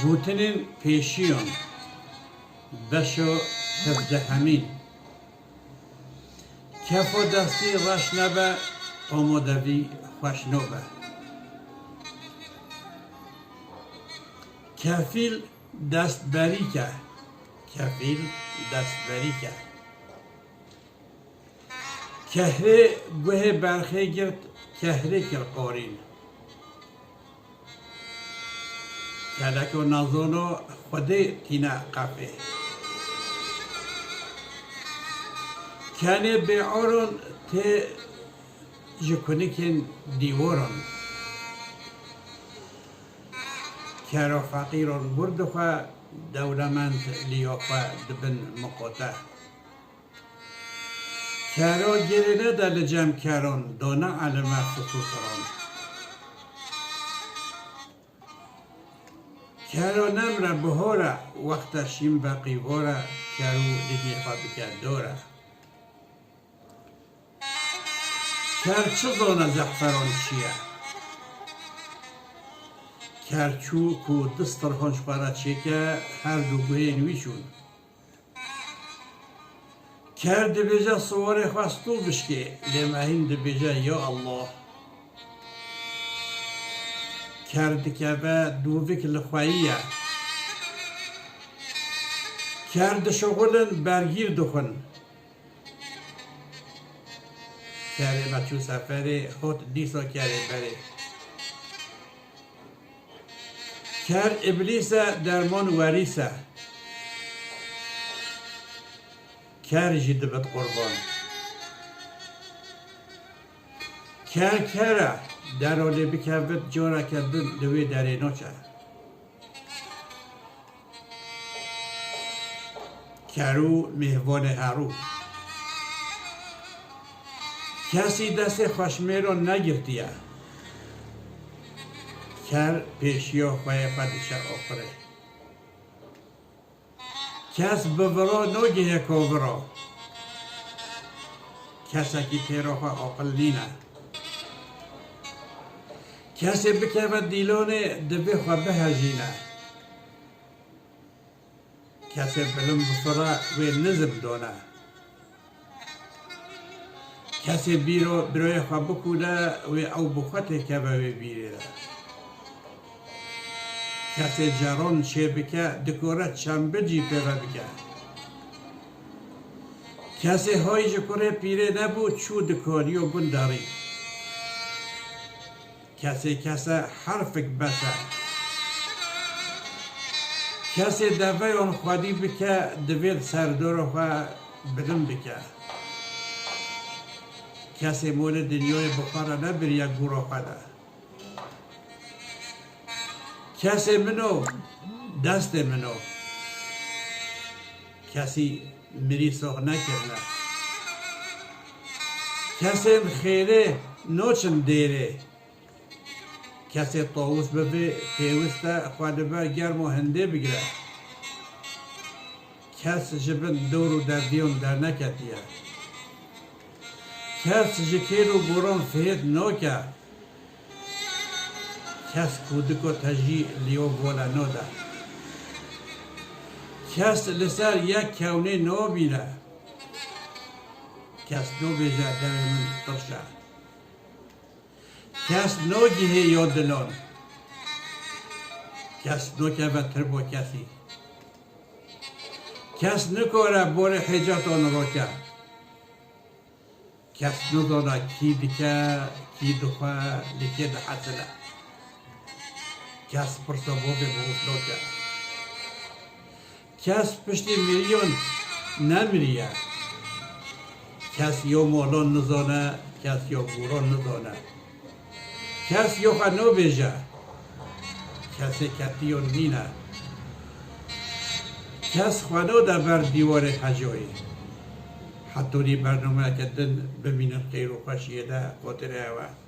گوتنین پیشیون بشو هفدهمین کف و دستی رش نبه آمادوی خوش نبه کفیل دست بری که کفیل دست بری که کهره گوه برخه گرد کهره کر قارین کلک و نازونو خوده تینا قفه کنه بیعارون ته جکنکن دیورون کرا فقیرون بردخوا دولمند لیاقه دبن مقاطع کرا گرنه دل جمع کران دانه علمه خصوصران کرا نمره بهاره وقت شیم بقی واره کرو دیگه خواب داره کر چه زانه زعفران چیه کرچو کو دسترخانش پارا چیکه هر دو گوه نویشون کر دبیجه سوار خواستو بشکه لمهین دبیجه یا الله کر دکبه دوویک لخواییه کر دشغلن برگیر دخن کره بچو سفره خود دیسا کره بره کر ابلیس درمان وریسه کر جدبت قربان کره در آله بکوت جارا کردن دوی دره ناچه کرو مهوان هرو کسی دست خشمه رو نگرتیه کر پیشیا خواه خودشه آخره کس بورا نوگه کورا کسی که تیرا خواه آقل نینه کسی بکوه دیلانه دبی خواه بهجینه کسی بلم بفرا و نظم دانه کسی برای خواه بکوله و او بخوته که به بیره کسی جران چه بکه دکورت شنبه جی پیوه بکه کسی های جکوره پیره نبود چو دکاری و گنداری کسی حرفک بسه کسی دوی آن خودی بکه دوید سردار خواه بدم بکه کسی مول دنیای بخاره نبر یک گورا خواده کسی منو دست منو کسی مری ساخ نکرده کسی خیره نوچن دیره کسی طاووس ببه پیوسته خواده بر گرم و هنده بگیره کسی جبن دور و دردیون در نکتیه کس جکیر و گوران فهد نوکه کس کودکو تجی لیو بولا نو ده کس لسر یک کونه نو بینه کس نو بیجه در من ترشه کس نو گیه یاد دلان کس نو که بطر با کسی کس نکاره بور حجاتان رو که کس ندانه کی دکه کی دخواه لکه ده حسنه کس پرسا بوده بوست نوکه کس پشتی میلیون نمیریه کس یا مالان نزانه کس یا گوران نزانه کس یا خنو بیجه کسی کتیون نینه کس خنو ده بر دیوار حجایی حتی برنامه کردن ببینن خیر و خوشیه ده خاطر اوه